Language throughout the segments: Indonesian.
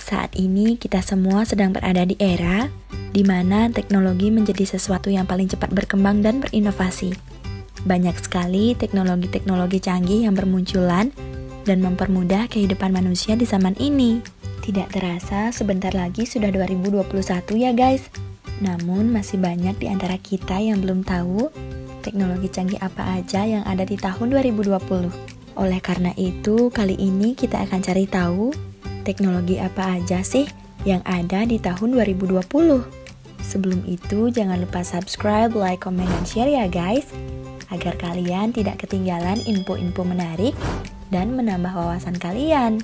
Saat ini kita semua sedang berada di era di mana teknologi menjadi sesuatu yang paling cepat berkembang dan berinovasi. Banyak sekali teknologi-teknologi canggih yang bermunculan dan mempermudah kehidupan manusia di zaman ini. Tidak terasa sebentar lagi sudah 2021 ya guys. Namun masih banyak di antara kita yang belum tahu teknologi canggih apa aja yang ada di tahun 2020. Oleh karena itu, kali ini kita akan cari tahu teknologi apa aja sih yang ada di tahun 2020. Sebelum itu, jangan lupa subscribe, like, comment, dan share ya guys, agar kalian tidak ketinggalan info-info menarik dan menambah wawasan kalian.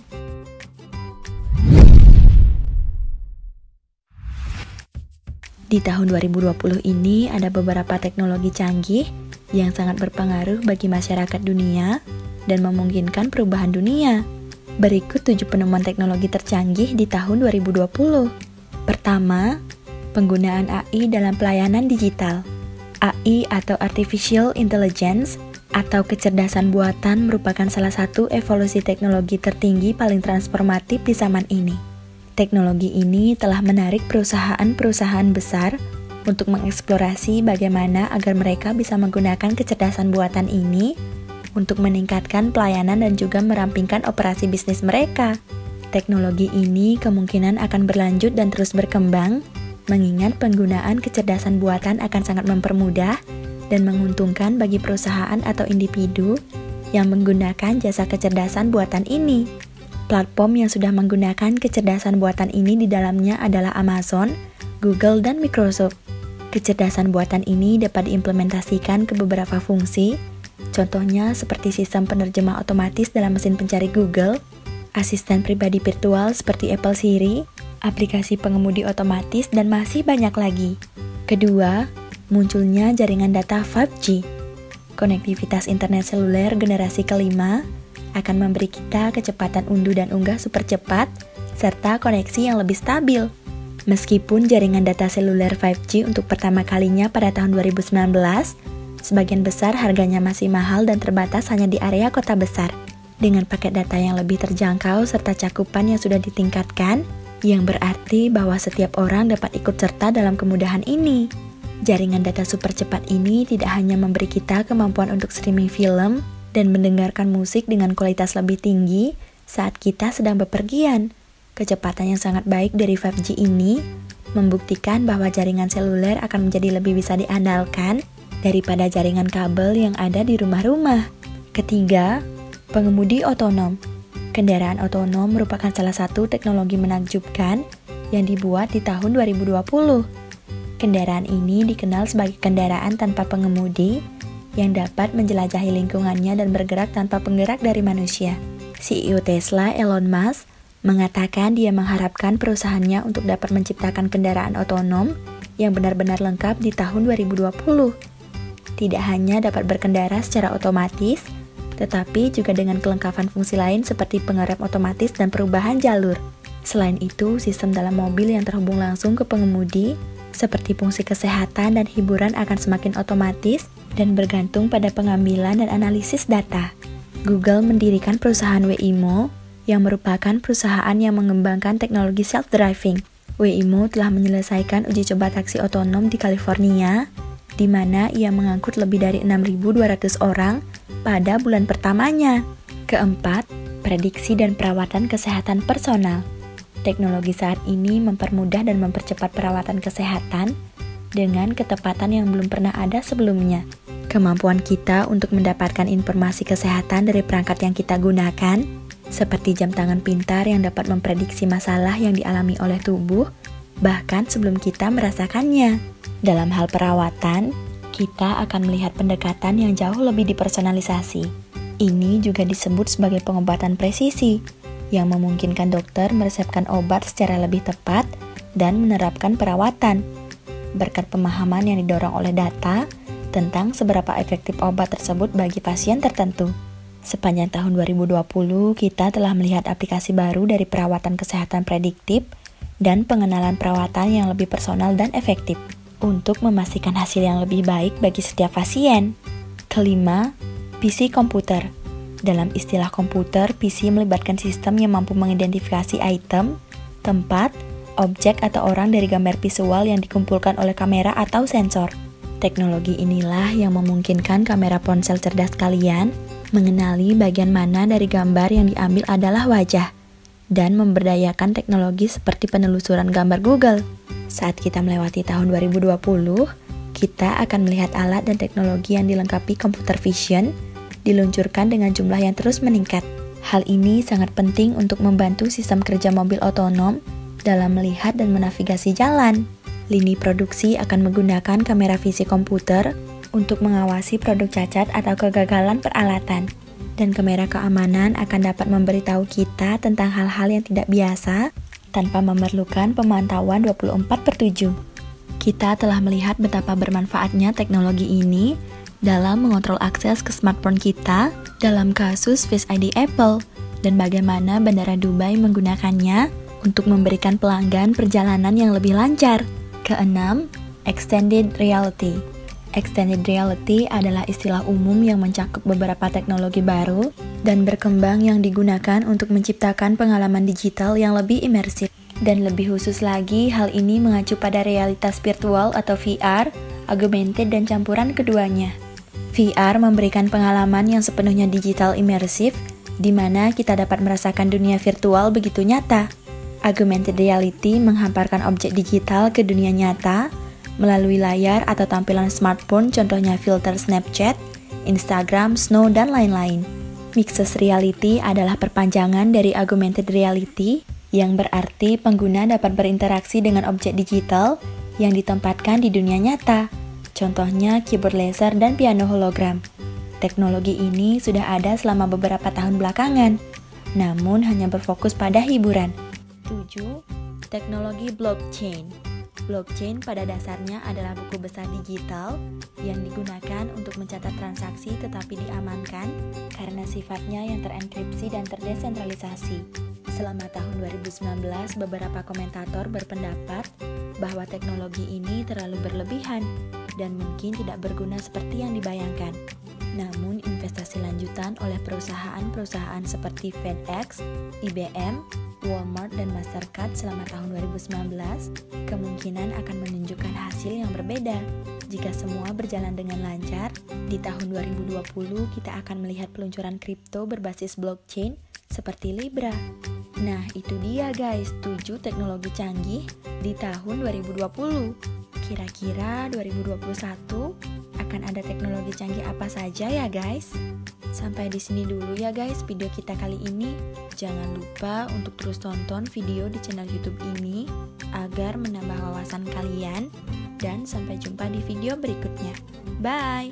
Di tahun 2020 ini ada beberapa teknologi canggih yang sangat berpengaruh bagi masyarakat dunia dan memungkinkan perubahan dunia. Berikut 7 penemuan teknologi tercanggih di tahun 2020. Pertama, penggunaan AI dalam pelayanan digital. AI atau Artificial Intelligence atau kecerdasan buatan merupakan salah satu evolusi teknologi tertinggi paling transformatif di zaman ini. Teknologi ini telah menarik perusahaan-perusahaan besar untuk mengeksplorasi bagaimana agar mereka bisa menggunakan kecerdasan buatan ini untuk meningkatkan pelayanan dan juga merampingkan operasi bisnis mereka. Teknologi ini kemungkinan akan berlanjut dan terus berkembang, mengingat penggunaan kecerdasan buatan akan sangat mempermudah dan menguntungkan bagi perusahaan atau individu yang menggunakan jasa kecerdasan buatan ini. Platform yang sudah menggunakan kecerdasan buatan ini di dalamnya adalah Amazon, Google, dan Microsoft. Kecerdasan buatan ini dapat diimplementasikan ke beberapa fungsi, contohnya seperti sistem penerjemah otomatis dalam mesin pencari Google, asisten pribadi virtual seperti Apple Siri, aplikasi pengemudi otomatis, dan masih banyak lagi. Kedua, munculnya jaringan data 5G. Konektivitas internet seluler generasi kelima akan memberi kita kecepatan unduh dan unggah super cepat, serta koneksi yang lebih stabil. Meskipun jaringan data seluler 5G untuk pertama kalinya pada tahun 2019, sebagian besar harganya masih mahal dan terbatas hanya di area kota besar. Dengan paket data yang lebih terjangkau serta cakupan yang sudah ditingkatkan, yang berarti bahwa setiap orang dapat ikut serta dalam kemudahan ini. Jaringan data super cepat ini tidak hanya memberi kita kemampuan untuk streaming film dan mendengarkan musik dengan kualitas lebih tinggi saat kita sedang bepergian. Kecepatan yang sangat baik dari 5G ini membuktikan bahwa jaringan seluler akan menjadi lebih bisa diandalkan daripada jaringan kabel yang ada di rumah-rumah. Ketiga, pengemudi otonom. Kendaraan otonom merupakan salah satu teknologi menakjubkan yang dibuat di tahun 2020. Kendaraan ini dikenal sebagai kendaraan tanpa pengemudi yang dapat menjelajahi lingkungannya dan bergerak tanpa penggerak dari manusia. CEO Tesla, Elon Musk, mengatakan dia mengharapkan perusahaannya untuk dapat menciptakan kendaraan otonom yang benar-benar lengkap di tahun 2020. Tidak hanya dapat berkendara secara otomatis, tetapi juga dengan kelengkapan fungsi lain seperti pengerem otomatis dan perubahan jalur. Selain itu, sistem dalam mobil yang terhubung langsung ke pengemudi, seperti fungsi kesehatan dan hiburan akan semakin otomatis dan bergantung pada pengambilan dan analisis data. Google mendirikan perusahaan Waymo, yang merupakan perusahaan yang mengembangkan teknologi self-driving. Waymo telah menyelesaikan uji coba taksi otonom di California, di mana ia mengangkut lebih dari 6.200 orang pada bulan pertamanya. Keempat, prediksi dan perawatan kesehatan personal. Teknologi saat ini mempermudah dan mempercepat perawatan kesehatan dengan ketepatan yang belum pernah ada sebelumnya. Kemampuan kita untuk mendapatkan informasi kesehatan dari perangkat yang kita gunakan, seperti jam tangan pintar yang dapat memprediksi masalah yang dialami oleh tubuh, bahkan sebelum kita merasakannya. Dalam hal perawatan, kita akan melihat pendekatan yang jauh lebih dipersonalisasi. Ini juga disebut sebagai pengobatan presisi, yang memungkinkan dokter meresepkan obat secara lebih tepat dan menerapkan perawatan, berkat pemahaman yang didorong oleh data tentang seberapa efektif obat tersebut bagi pasien tertentu. Sepanjang tahun 2020, kita telah melihat aplikasi baru dari perawatan kesehatan prediktif dan pengenalan perawatan yang lebih personal dan efektif untuk memastikan hasil yang lebih baik bagi setiap pasien. Kelima, PC komputer. Dalam istilah komputer, PC melibatkan sistem yang mampu mengidentifikasi item tempat, objek atau orang dari gambar visual yang dikumpulkan oleh kamera atau sensor. Teknologi inilah yang memungkinkan kamera ponsel cerdas kalian mengenali bagian mana dari gambar yang diambil adalah wajah, dan memberdayakan teknologi seperti penelusuran gambar Google. Saat kita melewati tahun 2020, kita akan melihat alat dan teknologi yang dilengkapi computer vision diluncurkan dengan jumlah yang terus meningkat. Hal ini sangat penting untuk membantu sistem kerja mobil otonom dalam melihat dan menavigasi jalan. Lini produksi akan menggunakan kamera visi komputer untuk mengawasi produk cacat atau kegagalan peralatan. Dan kamera keamanan akan dapat memberitahu kita tentang hal-hal yang tidak biasa tanpa memerlukan pemantauan 24/7. Kita telah melihat betapa bermanfaatnya teknologi ini dalam mengontrol akses ke smartphone kita dalam kasus Face ID Apple, dan bagaimana Bandara Dubai menggunakannya untuk memberikan pelanggan perjalanan yang lebih lancar. Keenam, Extended Reality. Extended Reality adalah istilah umum yang mencakup beberapa teknologi baru dan berkembang yang digunakan untuk menciptakan pengalaman digital yang lebih imersif. Dan lebih khusus lagi, hal ini mengacu pada realitas virtual atau VR, augmented dan campuran keduanya. VR memberikan pengalaman yang sepenuhnya digital imersif, di mana kita dapat merasakan dunia virtual begitu nyata. Augmented reality menghamparkan objek digital ke dunia nyata melalui layar atau tampilan smartphone, contohnya filter Snapchat, Instagram, Snow, dan lain-lain. Mixed reality adalah perpanjangan dari augmented reality, yang berarti pengguna dapat berinteraksi dengan objek digital yang ditempatkan di dunia nyata, contohnya keyboard laser dan piano hologram. Teknologi ini sudah ada selama beberapa tahun belakangan, namun hanya berfokus pada hiburan. 7. Teknologi blockchain. Blockchain pada dasarnya adalah buku besar digital yang digunakan untuk mencatat transaksi tetapi diamankan karena sifatnya yang terenkripsi dan terdesentralisasi. Selama tahun 2019, beberapa komentator berpendapat bahwa teknologi ini terlalu berlebihan dan mungkin tidak berguna seperti yang dibayangkan. Namun, investasi lanjutan oleh perusahaan-perusahaan seperti FedEx, IBM, Walmart, dan Mastercard selama tahun 2019 kemungkinan akan menunjukkan hasil yang berbeda. Jika semua berjalan dengan lancar, di tahun 2020 kita akan melihat peluncuran kripto berbasis blockchain seperti Libra. Nah, itu dia guys, 7 teknologi canggih di tahun 2020. Kira-kira 2021 akan ada teknologi canggih apa saja ya guys? Sampai di sini dulu ya guys video kita kali ini. Jangan lupa untuk terus tonton video di channel YouTube ini agar menambah wawasan kalian, dan sampai jumpa di video berikutnya. Bye!